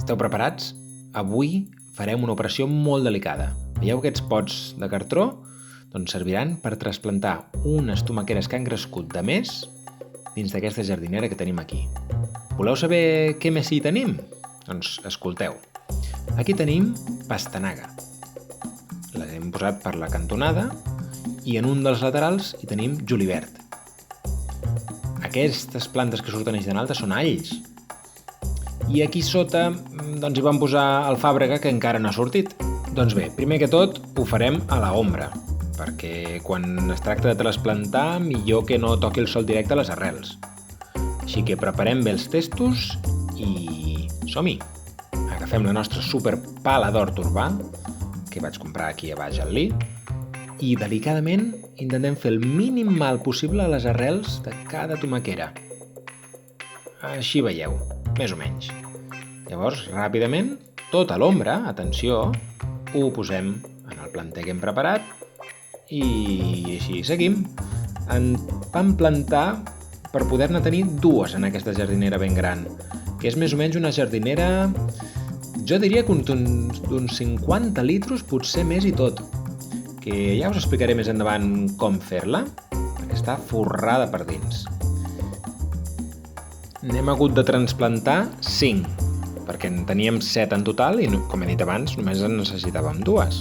Esteu preparats? Avui farem una operació molt delicada. Veieu aquests pots de cartró? Doncs serviran per trasplantar unes tomaqueres que han crescut de més dins d'aquesta jardinera que tenim aquí. Voleu saber què més hi tenim? Doncs escolteu. Aquí tenim pastanaga. Les hem posat per la cantonada i en un dels laterals hi tenim julivert. Aquestes plantes que surten eix de alta són alls. I aquí sota doncs, hi vam posar alfàbrega que encara no ha sortit. Doncs bé, primer que tot ho farem a la ombra, perquè quan es tracta de trasplantar millor que no toqui el sol directe a les arrels. Així que preparem bé els testos i som-hi! Agafem la nostra super pala d'hort urbà, que vaig comprar aquí a baix al Lidl, i delicadament intentem fer el mínim mal possible a les arrels de cada tomaquera. Així veieu, més o menys. Llavors, ràpidament, tot a l'ombra, atenció, ho posem en el planter que hem preparat i així seguim. En vam plantar per poder-ne tenir dues en aquesta jardinera ben gran, que és més o menys una jardinera, jo diria que d'uns 50 litros, potser més i tot, que ja us explicaré més endavant com fer-la, perquè està forrada per dins. N'hem hagut de transplantar 5, perquè en teníem 7 en total i, com he dit abans, només en necessitàvem 2.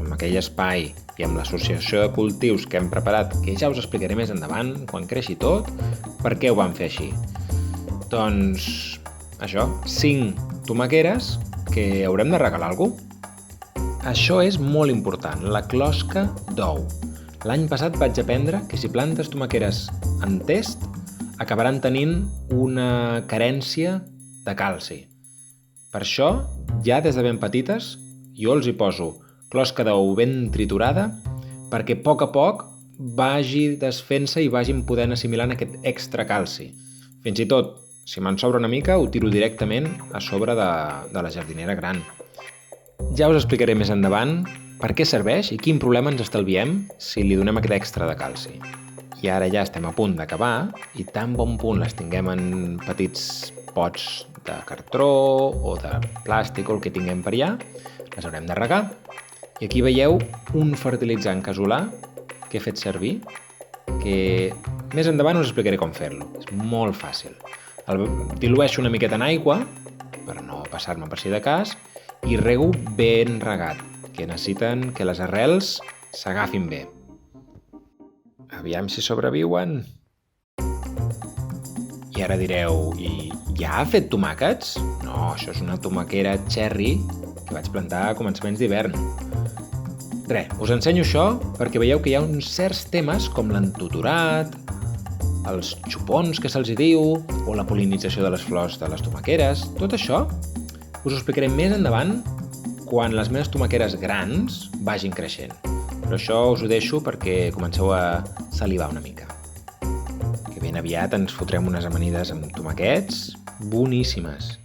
Amb aquell espai i amb l'associació de cultius que hem preparat, que ja us explicaré més endavant, quan creixi tot, per què ho vam fer així. Doncs, això, 5 tomaqueres que haurem de regalar a algú. Això és molt important, la closca d'ou. L'any passat vaig aprendre que si plantes tomaqueres en test, acabaran tenint una carència de calci. Per això, ja des de ben petites, jo els hi poso closca d'ou ben triturada perquè a poc vagi desfent-se i vagin podent assimilant aquest extra calci. Fins i tot, si me'n sobra una mica, ho tiro directament a sobre de la jardinera gran. Ja us explicaré més endavant per què serveix i quin problema ens estalviem si li donem aquest extra de calci. I ara ja estem a punt d'acabar i tan bon punt les tinguem en petits pots de cartró o de plàstic o el que tinguem per allà, les haurem de regar. I aquí veieu un fertilitzant casolà que he fet servir, que més endavant us explicaré com fer-lo. És molt fàcil. El dilueixo una miqueta en aigua, per no passar-me per si de cas, i rego ben regat, que necessiten que les arrels s'agafin bé. Aviam si sobreviuen. I ara direu, i ja ha fet tomàquets? No, això és una tomaquera cherry que vaig plantar a començaments d'hivern. Us ensenyo això perquè veieu que hi ha uns certs temes com l'entutorat, els xupons que se'ls diu, o la pol·linització de les flors de les tomaqueres. Tot això us ho explicaré més endavant quan les meves tomaqueres grans vagin creixent. Però això us ho deixo perquè comenceu a salivar una mica. Que ben aviat ens fotrem unes amanides amb tomaquets boníssimes.